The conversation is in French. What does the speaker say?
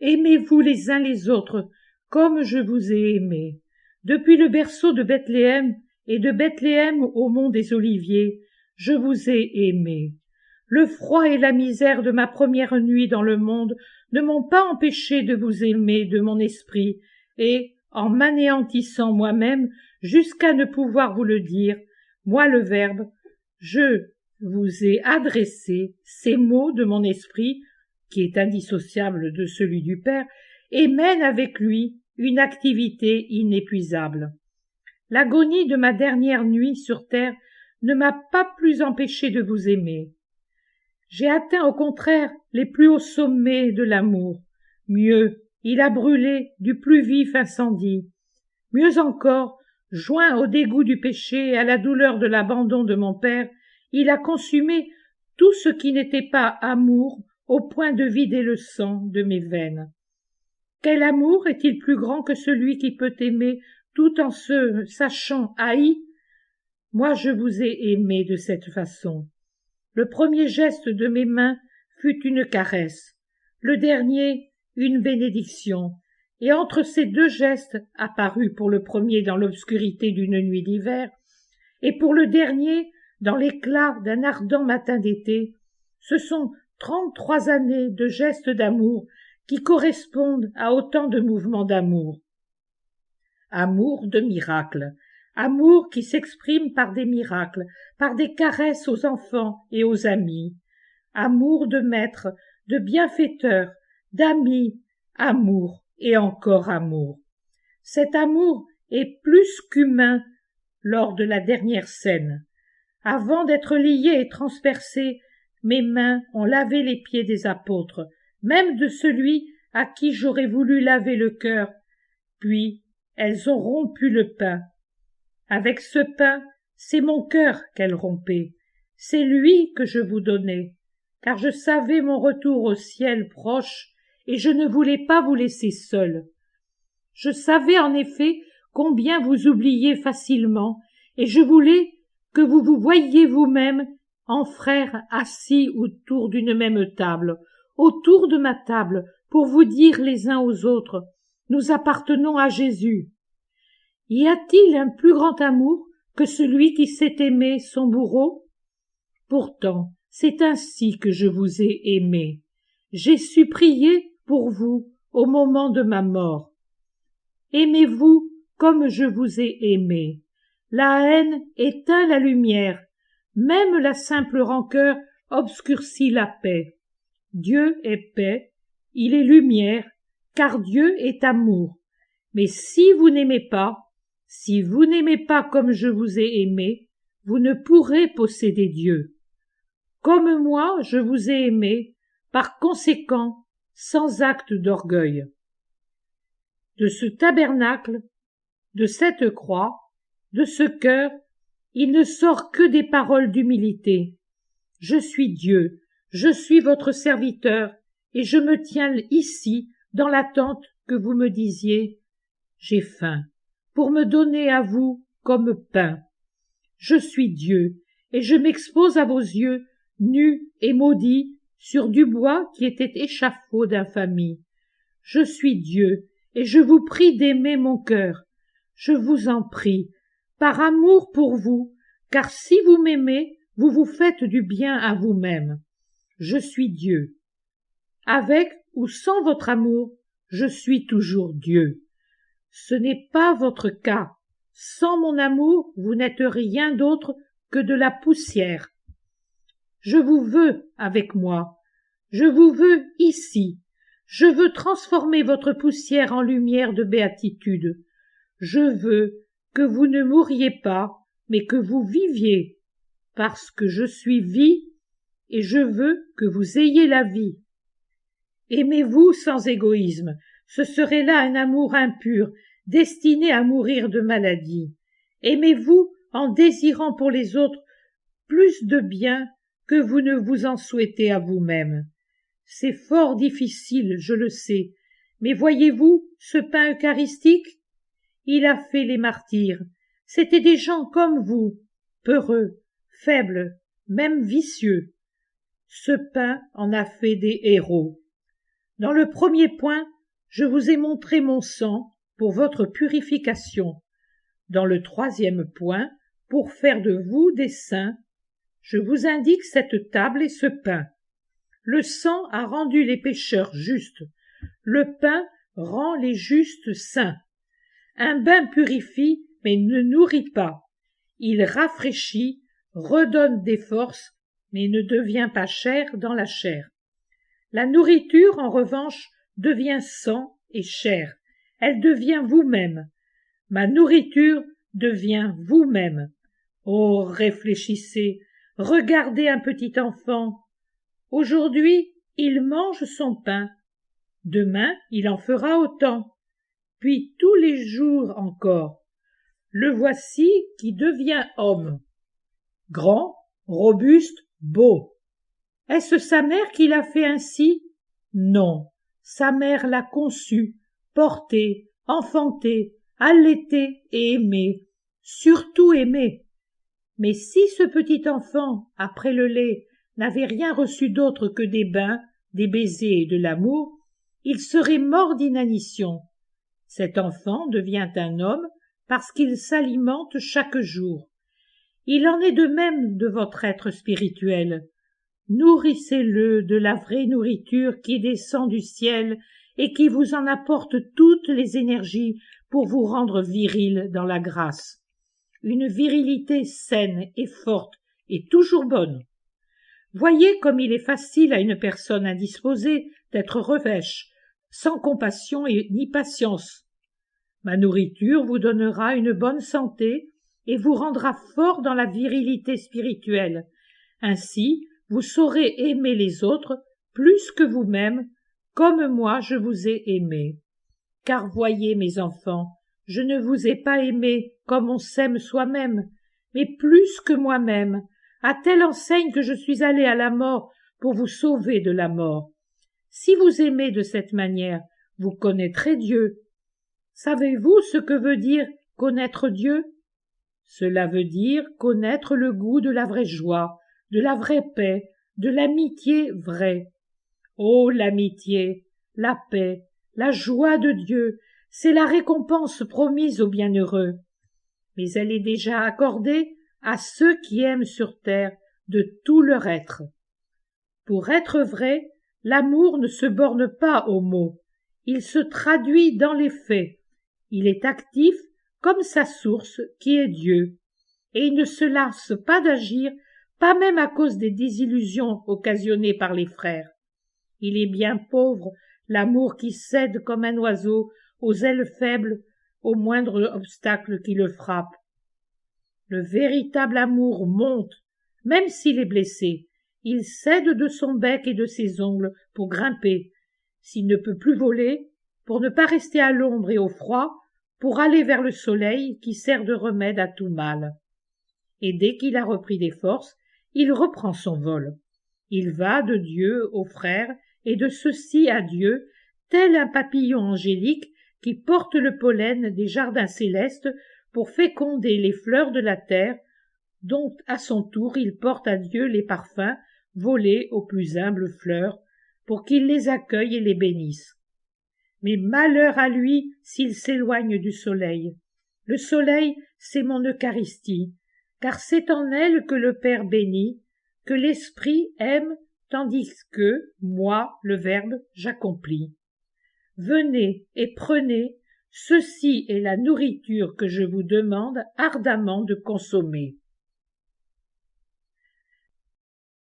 Aimez-vous les uns les autres, comme je vous ai aimés. Depuis le berceau de Bethléem et de Bethléem au mont des Oliviers, je vous ai aimés. Le froid et la misère de ma première nuit dans le monde ne m'ont pas empêché de vous aimer de mon esprit, et, en m'anéantissant moi-même jusqu'à ne pouvoir vous le dire, moi le Verbe, je vous ai adressé ces mots de mon esprit, qui est indissociable de celui du Père, et mène avec lui une activité inépuisable. L'agonie de ma dernière nuit sur terre ne m'a pas plus empêché de vous aimer. J'ai atteint au contraire les plus hauts sommets de l'amour. Mieux, il a brûlé du plus vif incendie. Mieux encore, joint au dégoût du péché et à la douleur de l'abandon de mon Père, il a consumé tout ce qui n'était pas amour au point de vider le sang de mes veines. Quel amour est-il plus grand que celui qui peut aimer tout en se sachant haï? Moi je vous ai aimé de cette façon. Le premier geste de mes mains fut une caresse, le dernier une bénédiction, et entre ces deux gestes, apparus pour le premier dans l'obscurité d'une nuit d'hiver, et pour le dernier dans l'éclat d'un ardent matin d'été, ce sont 33 années de gestes d'amour qui correspondent à autant de mouvements d'amour. Amour de miracle, amour qui s'exprime par des miracles, par des caresses aux enfants et aux amis, amour de maître, de bienfaiteur, d'amis, amour et encore amour. Cet amour est plus qu'humain lors de la dernière scène. Avant d'être liées et transpercées, mes mains ont lavé les pieds des apôtres, même de celui à qui j'aurais voulu laver le cœur, puis elles ont rompu le pain. Avec ce pain, c'est mon cœur qu'elles rompaient, c'est lui que je vous donnais, car je savais mon retour au ciel proche, et je ne voulais pas vous laisser seuls. Je savais en effet combien vous oubliez facilement, et je voulais que vous vous voyiez vous-même en frères assis autour d'une même table, autour de ma table, pour vous dire les uns aux autres, nous appartenons à Jésus. Y a-t-il un plus grand amour que celui qui sait aimer son bourreau? Pourtant, c'est ainsi que je vous ai aimé. J'ai su prier pour vous au moment de ma mort. Aimez-vous comme je vous ai aimé. La haine éteint la lumière, même la simple rancœur obscurcit la paix. Dieu est paix, il est lumière, car Dieu est amour. Mais si vous n'aimez pas comme je vous ai aimé, vous ne pourrez posséder Dieu. Comme moi je vous ai aimé, par conséquent, sans acte d'orgueil. De ce tabernacle, de cette croix, de ce cœur, il ne sort que des paroles d'humilité. Je suis Dieu, je suis votre serviteur, et je me tiens ici, dans l'attente que vous me disiez « J'ai faim », pour me donner à vous comme pain. Je suis Dieu, et je m'expose à vos yeux, nu et maudit, sur du bois qui était échafaud d'infamie. Je suis Dieu, et je vous prie d'aimer mon cœur. Je vous en prie, par amour pour vous, car si vous m'aimez, vous vous faites du bien à vous-même. Je suis Dieu. Avec ou sans votre amour, je suis toujours Dieu. Ce n'est pas votre cas. Sans mon amour, vous n'êtes rien d'autre que de la poussière. Je vous veux avec moi. Je vous veux ici. Je veux transformer votre poussière en lumière de béatitude. Je veux que vous ne mouriez pas, mais que vous viviez, parce que je suis vie, et je veux que vous ayez la vie. Aimez-vous sans égoïsme, ce serait là un amour impur, destiné à mourir de maladie. Aimez-vous en désirant pour les autres plus de bien que vous ne vous en souhaitez à vous-même. C'est fort difficile, je le sais, mais voyez-vous ce pain eucharistique? Il a fait les martyrs. C'étaient des gens comme vous, peureux, faibles, même vicieux. Ce pain en a fait des héros. Dans le premier point, je vous ai montré mon sang pour votre purification. Dans le troisième point, pour faire de vous des saints, je vous indique cette table et ce pain. Le sang a rendu les pécheurs justes, le pain rend les justes saints. Un bain purifie, mais ne nourrit pas. Il rafraîchit, redonne des forces, mais ne devient pas chair dans la chair. La nourriture, en revanche, devient sang et chair. Elle devient vous-même. Ma nourriture devient vous-même. Oh, réfléchissez, regardez un petit enfant. Aujourd'hui, il mange son pain. Demain, il en fera autant. Puis tous les jours encore. Le voici qui devient homme. Grand, robuste, beau. Est-ce sa mère qui l'a fait ainsi? Non, sa mère l'a conçu, porté, enfanté, allaité et aimé, surtout aimé. Mais si ce petit enfant, après le lait, n'avait rien reçu d'autre que des bains, des baisers et de l'amour, il serait mort d'inanition. Cet enfant devient un homme parce qu'il s'alimente chaque jour. Il en est de même de votre être spirituel. Nourrissez-le de la vraie nourriture qui descend du ciel et qui vous en apporte toutes les énergies pour vous rendre viril dans la grâce. Une virilité saine et forte et toujours bonne. Voyez comme il est facile à une personne indisposée d'être revêche, sans compassion ni patience. Ma nourriture vous donnera une bonne santé et vous rendra fort dans la virilité spirituelle. Ainsi, vous saurez aimer les autres plus que vous-même, comme moi je vous ai aimé. Car voyez, mes enfants, je ne vous ai pas aimé comme on s'aime soi-même, mais plus que moi-même, à telle enseigne que je suis allé à la mort pour vous sauver de la mort. Si vous aimez de cette manière, vous connaîtrez Dieu. Savez-vous ce que veut dire connaître Dieu? Cela veut dire connaître le goût de la vraie joie, de la vraie paix, de l'amitié vraie. Oh, l'amitié, la paix, la joie de Dieu, c'est la récompense promise aux bienheureux. Mais elle est déjà accordée à ceux qui aiment sur terre de tout leur être. Pour être vrai, l'amour ne se borne pas aux mots, il se traduit dans les faits. Il est actif comme sa source qui est Dieu, et il ne se lasse pas d'agir, pas même à cause des désillusions occasionnées par les frères. Il est bien pauvre, l'amour qui cède comme un oiseau aux ailes faibles au moindre obstacle qui le frappe. Le véritable amour monte, même s'il est blessé. Il cède de son bec et de ses ongles pour grimper. S'il ne peut plus voler, pour ne pas rester à l'ombre et au froid, pour aller vers le soleil qui sert de remède à tout mal. Et dès qu'il a repris des forces, il reprend son vol. Il va de Dieu aux frères et de ceux-ci à Dieu, tel un papillon angélique qui porte le pollen des jardins célestes pour féconder les fleurs de la terre, dont à son tour il porte à Dieu les parfums volés aux plus humbles fleurs, pour qu'il les accueille et les bénisse. Mais malheur à lui s'il s'éloigne du soleil. Le soleil, c'est mon Eucharistie, car c'est en elle que le Père bénit, que l'Esprit aime, tandis que, moi, le Verbe, j'accomplis. Venez et prenez, ceci est la nourriture que je vous demande ardemment de consommer.